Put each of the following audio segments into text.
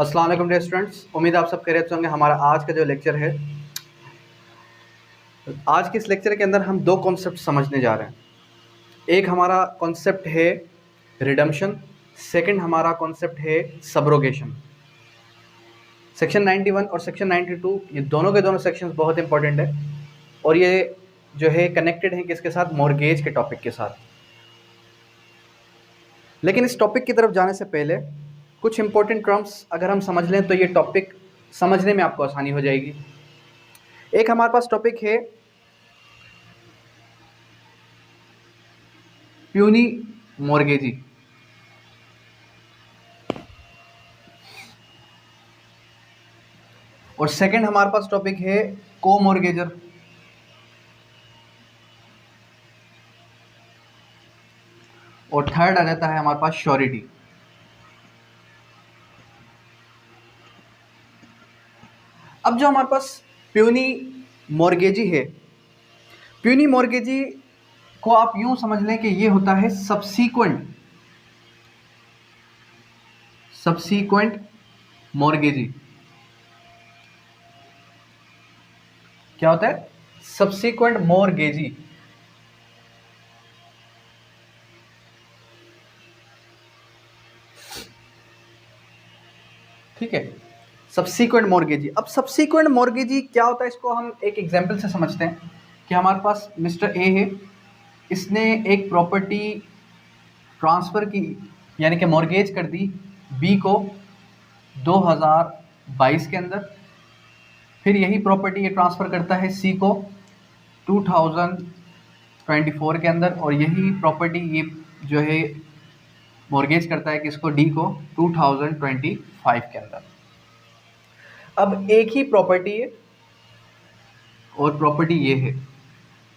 अस्सलाम वालेकुम dear students, उम्मीद आप सब खैरियत से होंगे। हमारा आज का जो लेक्चर है, आज के इस लेक्चर के अंदर हम दो कॉन्सेप्ट समझने जा रहे हैं। एक हमारा कॉन्सेप्ट है रिडम्पशन, सेकंड हमारा कॉन्सेप्ट है सबरोगेशन। सेक्शन 91 और सेक्शन 92 ये दोनों के दोनों सेक्शंस बहुत इंपॉर्टेंट है और ये जो है कनेक्टेड हैं किसके साथ? मॉर्गेज के टॉपिक के साथ। लेकिन इस टॉपिक की तरफ जाने से पहले कुछ इंपॉर्टेंट टर्म्स अगर हम समझ लें तो ये टॉपिक समझने में आपको आसानी हो जाएगी। एक हमारे पास टॉपिक है प्यूनी मॉर्गेजी, और सेकंड हमारे पास टॉपिक है को मॉर्गेजर। और थर्ड आ जाता है हमारे पास श्योरिटी। अब जो हमारे पास प्यूनी मॉर्गेजी है, प्यूनी मॉर्गेजी को आप यूं समझ लें कि ये होता है सब्सीक्वेंट मॉर्गेजी। क्या होता है? Subsequent mortgagee. ठीक है, सब्सीक्वेंट मॉर्गेजी। अब सब्सीक्वेंट मॉर्गेजी क्या होता है, इसको हम एक एग्जांपल से समझते हैं कि हमारे पास मिस्टर ए है, इसने एक प्रॉपर्टी ट्रांसफ़र की, यानी कि मॉर्गेज कर दी बी को 2022 के अंदर। फिर यही प्रॉपर्टी ये ट्रांसफ़र करता है सी को 2024 के अंदर, और यही प्रॉपर्टी ये जो है मॉर्गेज करता है किसको? डी को 2025 के अंदर। अब एक ही प्रॉपर्टी है और प्रॉपर्टी ये है,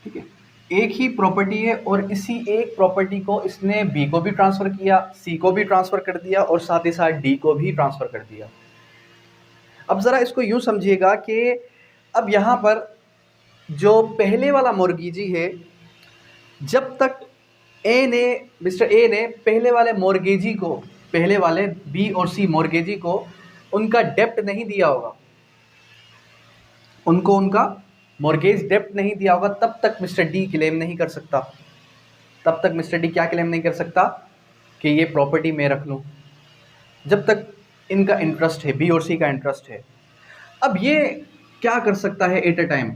ठीक है, एक ही प्रॉपर्टी है और इसी एक प्रॉपर्टी को इसने बी को भी ट्रांसफ़र किया, सी को भी ट्रांसफ़र कर दिया और साथ ही साथ डी को भी ट्रांसफ़र कर दिया। अब ज़रा इसको यूँ समझिएगा कि अब यहाँ पर जो पहले वाला मॉर्गेजी है, जब तक मिस्टर ए ने पहले वाले मॉर्गेजी को, पहले वाले बी और सी मॉर्गेजी को उनका डेप्ट नहीं दिया होगा, उनको उनका मॉर्गेज डेप्ट नहीं दिया होगा, तब तक मिस्टर डी क्लेम नहीं कर सकता। तब तक मिस्टर डी क्या क्लेम नहीं कर सकता? कि ये प्रॉपर्टी मैं रख लूँ, जब तक इनका इंटरेस्ट है, बी और सी का इंटरेस्ट है। अब ये क्या कर सकता है एट अ टाइम?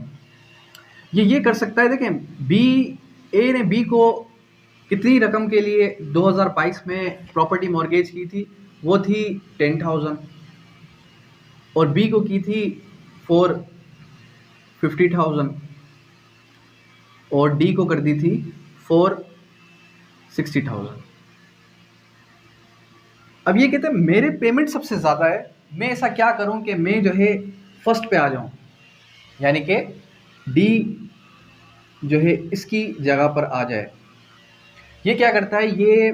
ये कर सकता है, देखें, ए ने बी को कितनी रकम के लिए 2022 में प्रॉपर्टी मॉर्गेज की थी? वो थी 10,000, और बी को की थी फॉर 50,000, और डी को कर दी थी फॉर 60,000। अब ये कहते हैं मेरे पेमेंट सबसे ज़्यादा है, मैं ऐसा क्या करूं कि मैं जो है फर्स्ट पे आ जाऊं, यानी कि डी जो है इसकी जगह पर आ जाए। ये क्या करता है? ये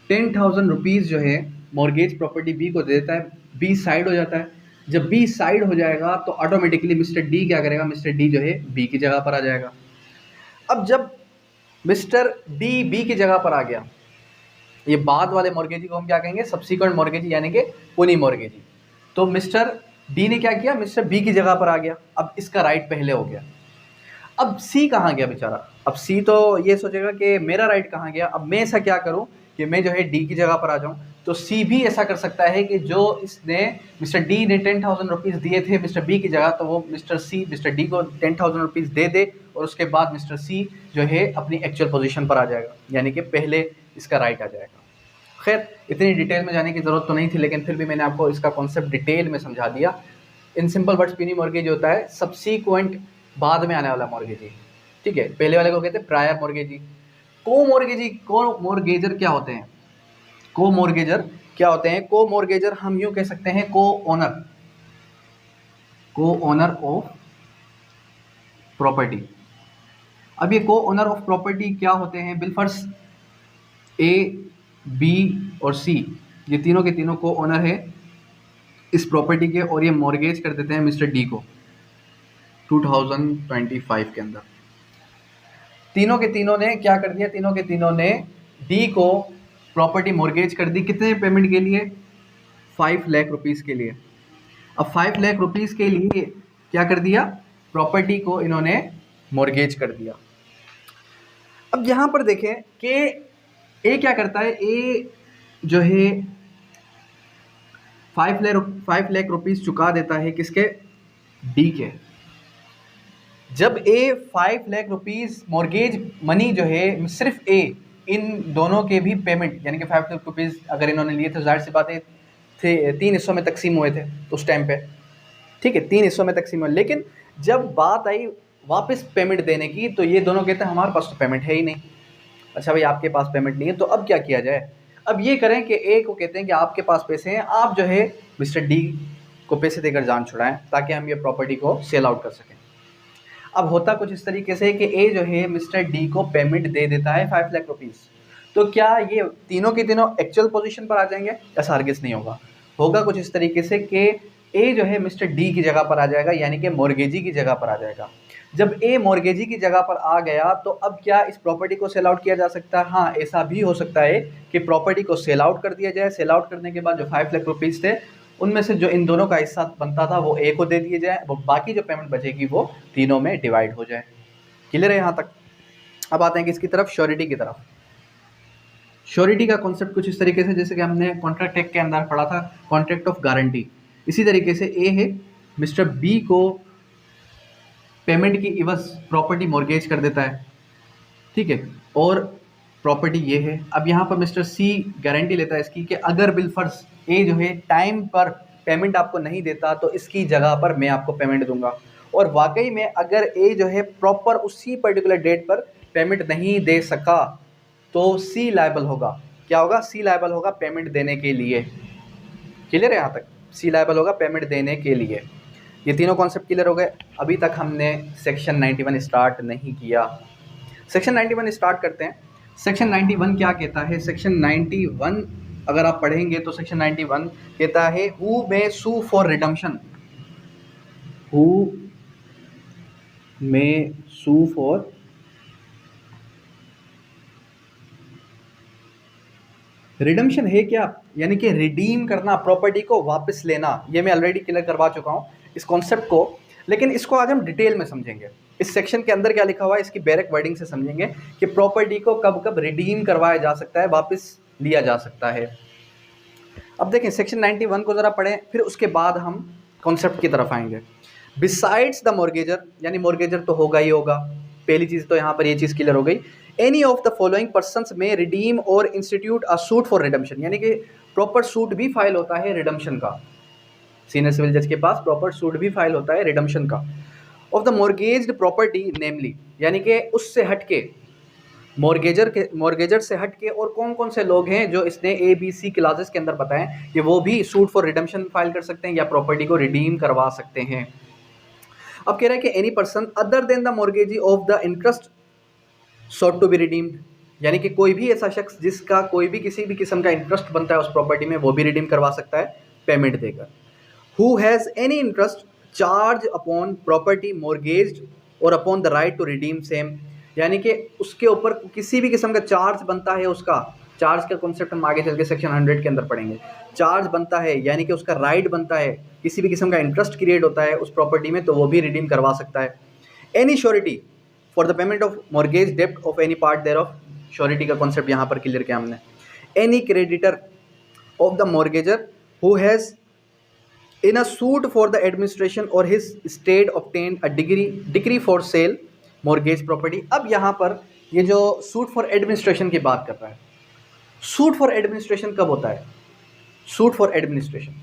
10,000 रुपीज़ जो है मॉर्गेज प्रॉपर्टी बी को दे देता है, बी साइड हो जाता है। जब बी साइड हो जाएगा तो ऑटोमेटिकली मिस्टर डी क्या करेगा? मिस्टर डी जो है बी की जगह पर आ जाएगा। अब जब मिस्टर डी बी की जगह पर आ गया, ये बाद वाले मॉर्गेजी को हम क्या कहेंगे? सब्सीक्वेंट मॉर्गेजी, यानी कि पुनी मॉर्गेजी। तो मिस्टर डी ने क्या किया? मिस्टर बी की जगह पर आ गया। अब इसका राइट पहले हो गया। अब सी कहाँ गया बेचारा? अब सी तो ये सोचेगा कि मेरा राइट कहाँ गया, अब मैं ऐसा क्या करूँ कि मैं जो है डी की जगह पर आ जाऊँ। तो सी भी ऐसा कर सकता है कि जो इसने मिस्टर डी ने 10,000 रुपीज़ दिए थे मिस्टर बी की जगह, तो वो मिस्टर डी को 10,000 रुपीज़ दे दे, और उसके बाद मिस्टर सी जो है अपनी एक्चुअल पोजीशन पर आ जाएगा, यानी कि पहले इसका राइट आ जाएगा। खैर, इतनी डिटेल में जाने की ज़रूरत तो नहीं थी, लेकिन फिर भी मैंने आपको इसका कॉन्सेप्ट डिटेल में समझा दिया। In simple words puny mortgage होता है सब्सीक्वेंट, बाद में आने वाला मॉर्गेजी, ठीक है। पहले वाले को कहते हैं प्रायर मॉर्गेजी। को मॉर्गेजर क्या होते हैं? को मॉर्गेजर क्या होते हैं? को मॉर्गेजर हम यूं कह सकते हैं को ओनर ऑफ प्रॉपर्टी। अब ये को ओनर ऑफ प्रॉपर्टी क्या होते हैं? बिलफर्स ए, बी और सी, ये तीनों के तीनों को ओनर है इस प्रॉपर्टी के, और ये मॉर्गेज कर देते हैं मिस्टर डी को 2025 के अंदर। तीनों के तीनों ने क्या कर दिया? तीनों के तीनों ने डी को प्रॉपर्टी मॉर्गेज कर दी। कितने पेमेंट के लिए? 5 लाख रुपीज़ के लिए। अब 5 लाख रुपीज़ के लिए क्या कर दिया, प्रॉपर्टी को इन्होंने मॉर्गेज कर दिया। अब यहाँ पर देखें कि ए क्या करता है, ए जो है 5 लाख रुपीज़ चुका देता है किसके, डी के। जब ए 5 लाख रुपीज़ मॉर्गेज मनी जो है सिर्फ ए, इन दोनों के भी पेमेंट यानी कि 5 लाख रुपीज़ अगर इन्होंने लिए तो जाहिर सी बात है थे 3 हिस्सों में तकसीम हुए थे उस टाइम पे, ठीक है, 3 हिस्सों में तकसीम हुए। लेकिन जब बात आई वापस पेमेंट देने की तो ये दोनों कहते हैं हमारे पास तो पेमेंट है ही नहीं। अच्छा भाई आपके पास पेमेंट नहीं है तो अब क्या किया जाए, अब ये करें कि ए को कहते हैं कि आपके पास पैसे हैं, आप जो है मिस्टर डी को पैसे देकर जान छुड़ाएं ताकि हम ये प्रॉपर्टी को सेल आउट कर सकें। अब होता कुछ इस तरीके से कि ए जो है मिस्टर डी को पेमेंट दे देता है 5 लाख रुपीज़। तो क्या ये तीनों के तीनों एक्चुअल पोजीशन पर आ जाएंगे, ऐसा हरगिज़ नहीं होगा। होगा कुछ इस तरीके से कि ए जो है मिस्टर डी की जगह पर आ जाएगा, यानी कि मॉर्गेजी की जगह पर आ जाएगा। जब ए मॉर्गेजी की जगह पर आ गया तो अब क्या इस प्रॉपर्टी को सेल आउट किया जा सकता है, हाँ ऐसा भी हो सकता है कि प्रॉपर्टी को सेल आउट कर दिया जाए। सेल आउट करने के बाद जो 5 लाख रुपीज़ थे उनमें से जो इन दोनों का हिस्सा बनता था वो ए को दे दिए जाए, वो बाकी जो पेमेंट बचेगी वो तीनों में डिवाइड हो जाए। क्लियर है यहाँ तक। अब आते हैं किसकी तरफ, श्योरिटी की तरफ। श्योरिटी का कॉन्सेप्ट कुछ इस तरीके से जैसे कि हमने कॉन्ट्रैक्ट एक्ट के अंदर पढ़ा था, कॉन्ट्रैक्ट ऑफ गारंटी। इसी तरीके से ए है मिस्टर बी को पेमेंट की इवज प्रॉपर्टी मॉर्गेज कर देता है, ठीक है, और प्रॉपर्टी ये है। अब यहाँ पर मिस्टर सी गारंटी लेता है इसकी कि अगर बिलफर्ज ए जो है टाइम पर पेमेंट आपको नहीं देता तो इसकी जगह पर मैं आपको पेमेंट दूंगा। और वाकई में अगर ए जो है प्रॉपर उसी पर्टिकुलर डेट पर पेमेंट नहीं दे सका तो सी लायबल होगा। क्या होगा, सी लायबल होगा पेमेंट देने के लिए। क्लियर है यहाँ तक, सी लायबल होगा पेमेंट देने के लिए। ये तीनों कॉन्सेप्ट क्लियर हो गए। अभी तक हमने सेक्शन 91 स्टार्ट नहीं किया। सेक्शन 91 स्टार्ट करते हैं। सेक्शन 91 क्या कहता है, सेक्शन 91 अगर आप पढ़ेंगे तो सेक्शन 91 कहता है who may sue for redemption, who may sue for redemption है क्या, यानी कि रिडीम करना, प्रॉपर्टी को वापस लेना। ये मैं ऑलरेडी क्लियर करवा चुका हूँ इस कॉन्सेप्ट को, लेकिन इसको आज हम डिटेल में समझेंगे। इस सेक्शन के अंदर क्या लिखा हुआ है इसकी बैरक वर्डिंग से समझेंगे कि प्रॉपर्टी को कब कब रिडीम करवाया जा सकता है, वापस लिया जा सकता है। अब देखें सेक्शन 91 को ज़रा पढ़ें, फिर उसके बाद हम कॉन्सेप्ट की तरफ आएंगे। बिसाइड्स द मॉर्गेजर, यानी मॉर्गेजर तो होगा ही होगा, पहली चीज़ तो यहाँ पर ये चीज़ क्लियर हो गई। Any of the following persons में रिडीम और institute a suit for redemption, यानी कि प्रॉपर सूट भी फाइल होता है रिडम्पशन का। सीनियर सिविल जज के पास प्रॉपर सूट भी फाइल होता है रिडम्पशन का। ऑफ द मॉर्गेज्ड प्रॉपर्टी नेमली, यानी कि उससे हटके मॉर्गेजर से हटके और कौन कौन से लोग हैं जो इसने ए बी सी क्लासेस के अंदर बताएं कि वो भी सूट फॉर रिडम्पशन फाइल कर सकते हैं या प्रॉपर्टी को रिडीम करवा सकते हैं। अब कह रहा है कि any person other than the mortgagee of the interest sought to be redeemed, यानी कि कोई भी ऐसा शख्स जिसका कोई भी किसी भी किस्म का इंटरेस्ट बनता है उस प्रॉपर्टी में वो भी रिडीम करवा सकता है पेमेंट देकर। Who has any interest charge upon property mortgaged और upon the right to redeem same, यानी कि उसके ऊपर किसी भी किस्म का चार्ज बनता है, उसका चार्ज का कॉन्सेप्ट हम आगे चल के सेक्शन 100 के अंदर पढ़ेंगे। चार्ज बनता है यानी कि उसका राइट बनता है, किसी भी किस्म का इंटरेस्ट क्रिएट होता है उस प्रॉपर्टी में तो वो भी रिडीम करवा सकता है। Any surety for the payment of mortgage डेप्ट of any part thereof, surety का कॉन्सेप्ट यहाँ पर क्लियर किया हमने। Any creditor of the mortgagor who has in a suit for the administration or his state obtained a decree for sale mortgage property। अब यहाँ पर ये जो सूट फॉर एडमिनिस्ट्रेशन की बात कर रहा है, सूट फॉर एडमिनिस्ट्रेशन कब होता है, सूट फॉर एडमिनिस्ट्रेशन।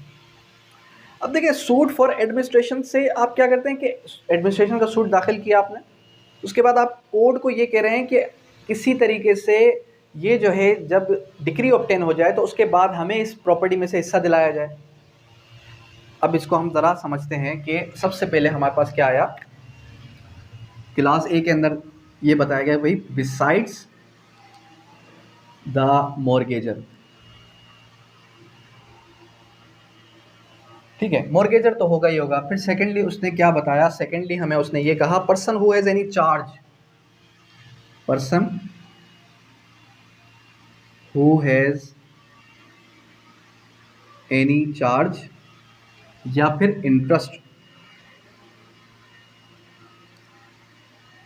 अब देखिए सूट फॉर एडमिनिस्ट्रेशन से आप क्या करते हैं कि एडमिनिस्ट्रेशन का सूट दाखिल किया आपने, उसके बाद आप कोर्ट को ये कह रहे हैं कि किसी तरीके से ये जो है जब डिक्री ऑब्टेन हो जाए तो उसके बाद हमें इस प्रॉपर्टी में से हिस्सा दिलाया जाए। अब इसको हम ज़रा समझते हैं कि सबसे पहले हमारे पास क्या आया, क्लास ए के अंदर ये बताया गया भाई बिसाइड्स द मॉर्गेजर, ठीक है, मॉर्गेजर तो होगा ही होगा। फिर सेकेंडली उसने क्या बताया, सेकेंडली हमें उसने ये कहा person who has any charge, person who has any charge या फिर इंटरेस्ट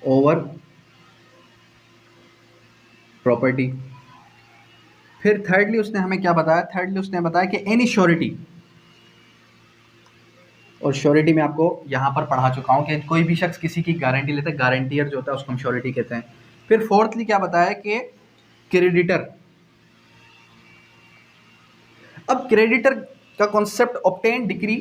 ओवर प्रॉपर्टी। फिर थर्डली उसने हमें क्या बताया, थर्डली उसने बताया कि एनी श्योरिटी, और श्योरिटी में आपको यहाँ पर पढ़ा चुका हूँ कि कोई भी शख्स किसी की गारंटी लेता है, गारंटियर जो होता है उसको हम श्योरिटी कहते हैं। फिर फोर्थली क्या बताया कि क्रेडिटर। अब क्रेडिटर का concept, obtain decree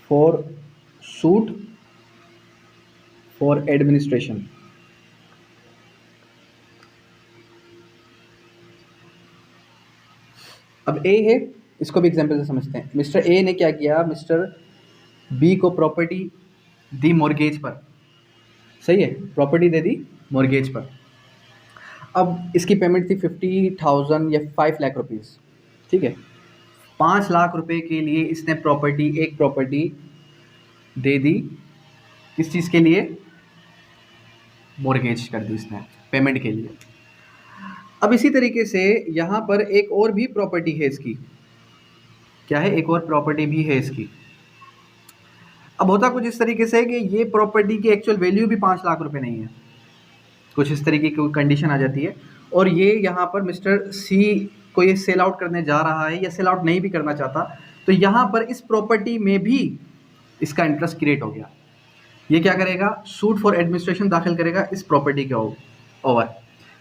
for suit for administration. अब ए है, इसको भी एग्जांपल से समझते हैं। मिस्टर ए ने क्या किया, मिस्टर बी को प्रॉपर्टी दी मॉर्गेज पर, सही है, प्रॉपर्टी दे दी मॉर्गेज पर। अब इसकी पेमेंट थी 50,000 या 5 लाख रुपीज़, ठीक है। 5 लाख रुपए के लिए इसने प्रॉपर्टी, एक प्रॉपर्टी दे दी, किस चीज़ के लिए, मॉर्गेज कर दी इसने पेमेंट के लिए। अब इसी तरीके से यहाँ पर एक और भी प्रॉपर्टी है इसकी, क्या है, एक और प्रॉपर्टी भी है इसकी। अब होता कुछ इस तरीके से कि ये प्रॉपर्टी की एक्चुअल वैल्यू भी 5 लाख रुपए नहीं है, कुछ इस तरीके की कंडीशन आ जाती है, और ये यहाँ पर मिस्टर सी को ये सेल आउट करने जा रहा है या सेल आउट नहीं भी करना चाहता, तो यहाँ पर इस प्रॉपर्टी में भी इसका इंटरेस्ट क्रिएट हो गया। ये क्या करेगा, सूट फॉर एडमिनिस्ट्रेशन दाखिल करेगा इस प्रॉपर्टी के ओवर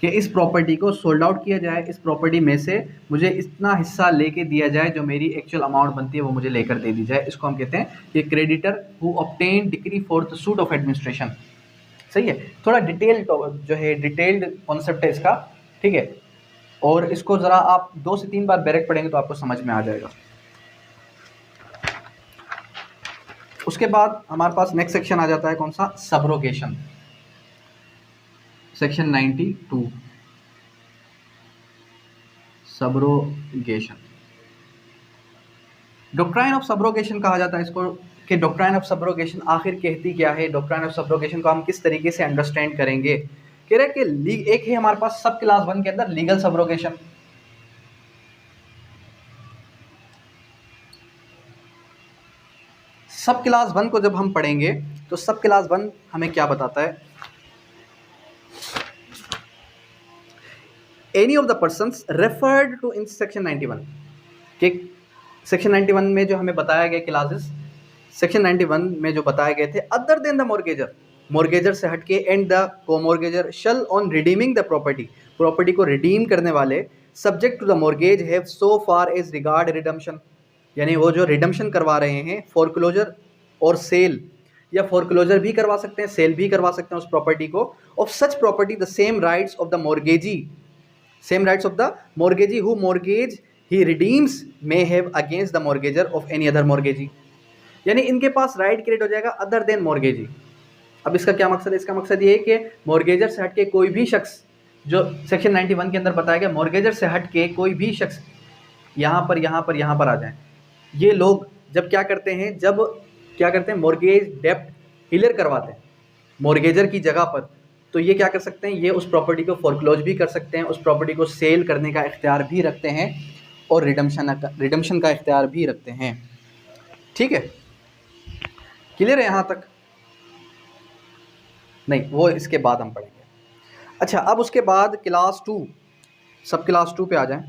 कि इस प्रॉपर्टी को सोल्ड आउट किया जाए, इस प्रॉपर्टी में से मुझे इतना हिस्सा लेके दिया जाए, जो मेरी एक्चुअल अमाउंट बनती है वो मुझे लेकर दे दी जाए। इसको हम कहते हैं कि creditor who obtain decree for the suit of administration. सही है, थोड़ा डिटेल्ड जो है, डिटेल्ड कॉन्सेप्ट है इसका, ठीक है। और इसको ज़रा आप 2 से 3 बार बैरक पढ़ेंगे तो आपको समझ में आ जाएगा। उसके बाद हमारे पास नेक्स्ट सेक्शन आ जाता है, कौन सा, subrogation, section 92, subrogation. Doctrine of subrogation कहा जाता है इसको, कि डॉक्ट्राइन ऑफ सबरोगेशन आखिर कहती क्या है, डॉक्ट्राइन ऑफ सबरोगेशन को हम किस तरीके से अंडरस्टैंड करेंगे। कह रहे कि एक है हमारे पास सब क्लास 1 के अंदर लीगल सबरोगेशन, सब क्लास 1 को जब हम पढ़ेंगे तो सब क्लास 1 हमें क्या बताता है, any of the persons referred to in section 91, कि सेक्शन 91 में जो हमें बताया गया क्लासेस, सेक्शन 91 में जो बताए गए थे, other than the mortgagor, mortgagor से हटके, and the co-mortgagor shall on redeeming the property, property को रिडीम करने वाले, subject to the mortgage have so far as regard redemption, यानी वो जो रिडम्पशन करवा रहे हैं, फोरक्लोजर और सेल, या फोरक्लोजर भी करवा सकते हैं, सेल भी करवा सकते हैं उस प्रॉपर्टी को, of such property the same rights of the mortgagee, same rights of the mortgagee who mortgage he redeems may have against the mortgagor of any other mortgagee, यानी इनके पास राइट क्रिएट हो जाएगा अदर देन मॉर्गेजी। अब इसका क्या मकसद है, इसका मकसद ये है कि मॉर्गेजर से हट के कोई भी शख्स, जो सेक्शन 91 के अंदर बताया गया, मॉर्गेजर से हट के कोई भी शख्स यहाँ पर आ जाए। ये लोग जब क्या करते हैं, जब क्या करते हैं, मॉर्गेज डेप्ट क्लियर करवाते हैं मॉर्गेजर की जगह पर, तो ये क्या कर सकते हैं, ये उस प्रॉपर्टी को फोरक्लोज भी कर सकते हैं, उस प्रॉपर्टी को सेल करने का इख्तियार भी रखते हैं, और रिडम्पशन का इख्तियार भी रखते हैं। ठीक है, क्लियर है यहाँ तक? नहीं, वो इसके बाद हम पढ़ेंगे। अच्छा, अब उसके बाद क्लास 2, सब क्लास 2 पे आ जाएं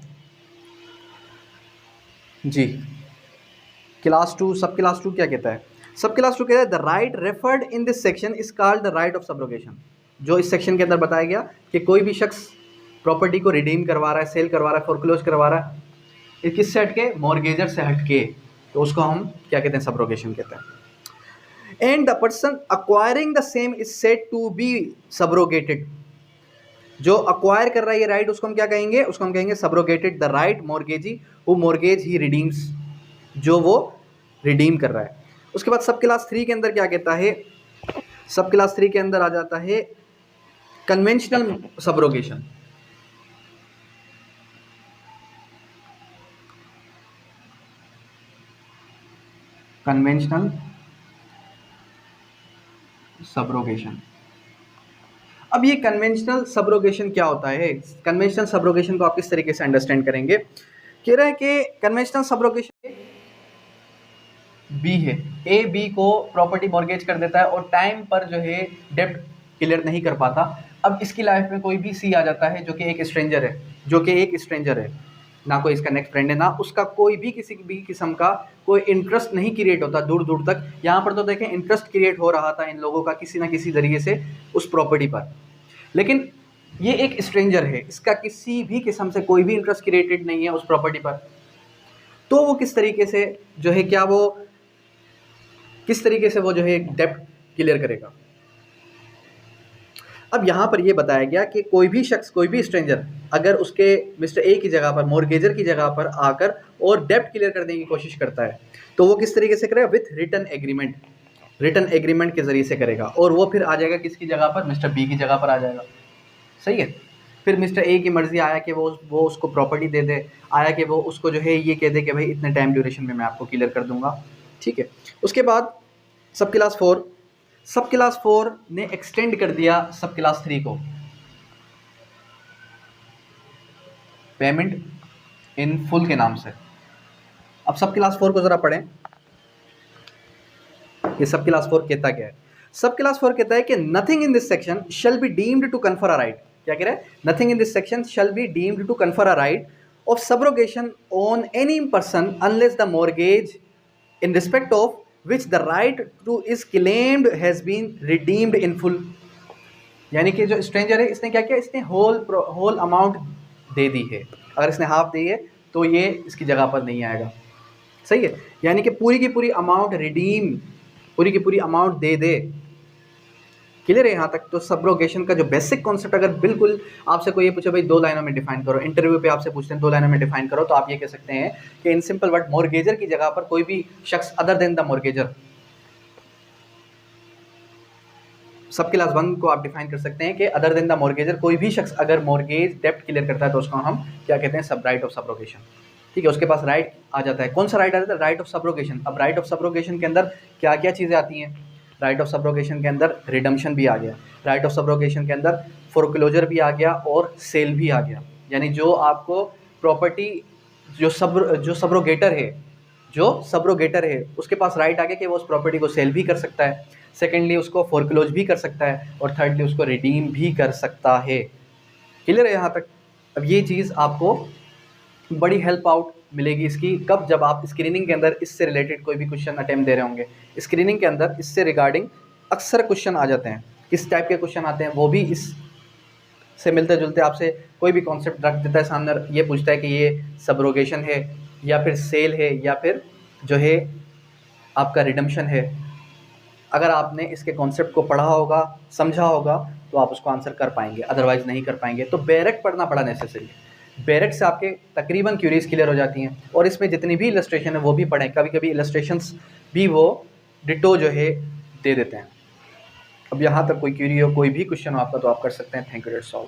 जी। क्लास 2, सब क्लास 2 क्या कहता है, सब क्लास 2 कहता है the right referred in this section is called the right of subrogation. जो इस सेक्शन के अंदर बताया गया कि कोई भी शख्स प्रॉपर्टी को रिडीम करवा रहा है, सेल करवा रहा है, फोरक्लोज करवा रहा है, ये किससे हटके, मॉर्गेजर से हटके, तो उसको हम क्या कहते हैं, सबरोगेशन कहते हैं। And the person acquiring the same is said to be subrogated, जो अक्वायर कर रहा है ये राइट, उसको हम क्या कहेंगे, उसको हम कहेंगे subrogated the right mortgagee who mortgage he redeems, जो वो रिडीम कर रहा है। उसके बाद सब क्लास 3 के अंदर क्या कहता है, सब क्लास 3 के अंदर आ जाता है कन्वेंशनल सबरोगेशन। Conventional subrogation. अब ये कन्वेंशनल सब्रोगेशन क्या होता है? कन्वेंशनल सब्रोगेशन को आप किस तरीके से अंडरस्टैंड करेंगे? कह रहे हैं कि कन्वेंशनल सब्रोगेशन बी है, ए बी को प्रॉपर्टी मॉर्गेज कर देता है और टाइम पर जो है डेब्ट क्लियर नहीं कर पाता। अब इसकी लाइफ में कोई भी सी आ जाता है जो कि एक स्ट्रेंजर है, ना कोई इसका नेक्स्ट फ्रेंड है, ना उसका कोई भी किसी भी किस्म का कोई इंटरेस्ट नहीं क्रिएट होता दूर दूर तक। यहाँ पर तो देखें इंटरेस्ट क्रिएट हो रहा था इन लोगों का किसी ना किसी तरीके से उस प्रॉपर्टी पर, लेकिन ये एक स्ट्रेंजर है, इसका किसी भी किस्म से कोई भी इंटरेस्ट क्रिएटेड नहीं है उस प्रॉपर्टी पर। तो वो किस तरीके से जो है जो है डेब्ट क्लियर करेगा? अब यहाँ पर ये बताया गया कि कोई भी शख्स, कोई भी स्ट्रेंजर अगर उसके मिस्टर ए की जगह पर, मॉर्गेजर की जगह पर आकर और डेब्ट क्लियर करने की कोशिश करता है, तो वो किस तरीके से करेगा? विथ रिटन एग्रीमेंट के जरिए से करेगा, और वो फिर आ जाएगा किसकी जगह पर? मिस्टर बी की जगह पर आ जाएगा। सही है। फिर मिस्टर ए की मर्जी आया कि वो उसको प्रॉपर्टी दे दे, आया कि वो उसको जो है ये कह दे कि भाई इतने टाइम ड्यूरेशन में मैं आपको क्लियर कर दूंगा। ठीक है। उसके बाद सब क्लास 4 ने एक्सटेंड कर दिया सब क्लास 3 को पेमेंट इन फुल के नाम से। अब सब क्लास 4 को जरा पढ़ें, ये सब क्लास 4 कहता क्या है? सब क्लास 4 कहता है कि nothing in this section shall be deemed to confer a right. क्या कह रहा है? Nothing in this section shall be deemed to confer a right of subrogation on any person unless the mortgage in respect of which the right to is claimed has been redeemed in full। यानी कि जो stranger है इसने क्या किया? इसने whole amount दे दी है। अगर इसने हाफ दी है तो ये इसकी जगह पर नहीं आएगा। सही है। यानी कि पूरी की पूरी अमाउंट रिडीम, पूरी की पूरी अमाउंट दे दे। क्लियर है यहाँ तक? तो सब्रोगेशन का जो बेसिक कॉन्सेप्ट, अगर बिल्कुल आपसे कोई ये पूछे भाई 2 लाइनों में डिफाइन करो, इंटरव्यू पे आपसे पूछते हैं 2 लाइनों में डिफाइन करो, तो आप ये कह सकते हैं कि इन सिंपल वर्ड मॉर्गेजर की जगह पर कोई भी शख्स अदर देन द मॉर्गेजर, सब क्लास 1 को आप डिफाइन कर सकते हैं कि अदर देन द मॉर्गेजर कोई भी शख्स अगर मॉर्गेज डेब्ट क्लियर करता है तो उसको हम क्या कहते हैं? सब राइट ऑफ सब्रोगेशन। ठीक है। उसके पास राइट आ जाता है। कौन सा राइट आ जाता है? Right of subrogation. अब राइट ऑफ सब्रोगेशन के अंदर क्या क्या चीज़ें आती हैं? राइट ऑफ सब्रोगेशन के अंदर रिडम्पशन भी आ गया, राइट ऑफ सब्रोगेशन के अंदर फोरक्लोजर भी आ गया और सेल भी आ गया। यानी जो आपको प्रॉपर्टी जो सब्रोगेटर है उसके पास राइट आ गया कि वो उस प्रॉपर्टी को सेल भी कर सकता है, सेकेंडली उसको फोरक्लोज भी कर सकता है, और थर्डली उसको रिडीम भी कर सकता है। क्लियर है यहाँ तक? अब ये चीज़ आपको बड़ी हेल्प आउट मिलेगी इसकी कब? जब आप स्क्रीनिंग के अंदर इससे रिलेटेड कोई भी क्वेश्चन अटेम्प्ट दे रहे होंगे। स्क्रीनिंग के अंदर इससे रिगार्डिंग अक्सर क्वेश्चन आ जाते हैं। किस टाइप के क्वेश्चन आते हैं? वो भी इस से मिलते जुलते आपसे कोई भी कॉन्सेप्ट रख देता है सामने, ये पूछता है कि ये सब्रोगेशन है या फिर सेल है या फिर जो है आपका रिडम्पशन है। अगर आपने इसके कॉन्सेप्ट को पढ़ा होगा, समझा होगा, तो आप उसको आंसर कर पाएंगे, अदरवाइज नहीं कर पाएंगे। तो बैरेक्ट पढ़ना बड़ा नेसेसरी है। बैरेक्ट से आपके तकरीबन क्यूरीज क्लियर हो जाती हैं, और इसमें जितनी भी इलस्ट्रेशन है वो भी पढ़ें। कभी कभी इलस्ट्रेशंस भी वो डिटो जो है दे देते हैं। अब यहाँ तक कोई क्यूरी हो, कोई भी क्वेश्चन हो आपका, तो आप कर सकते हैं। Thank you, that's all.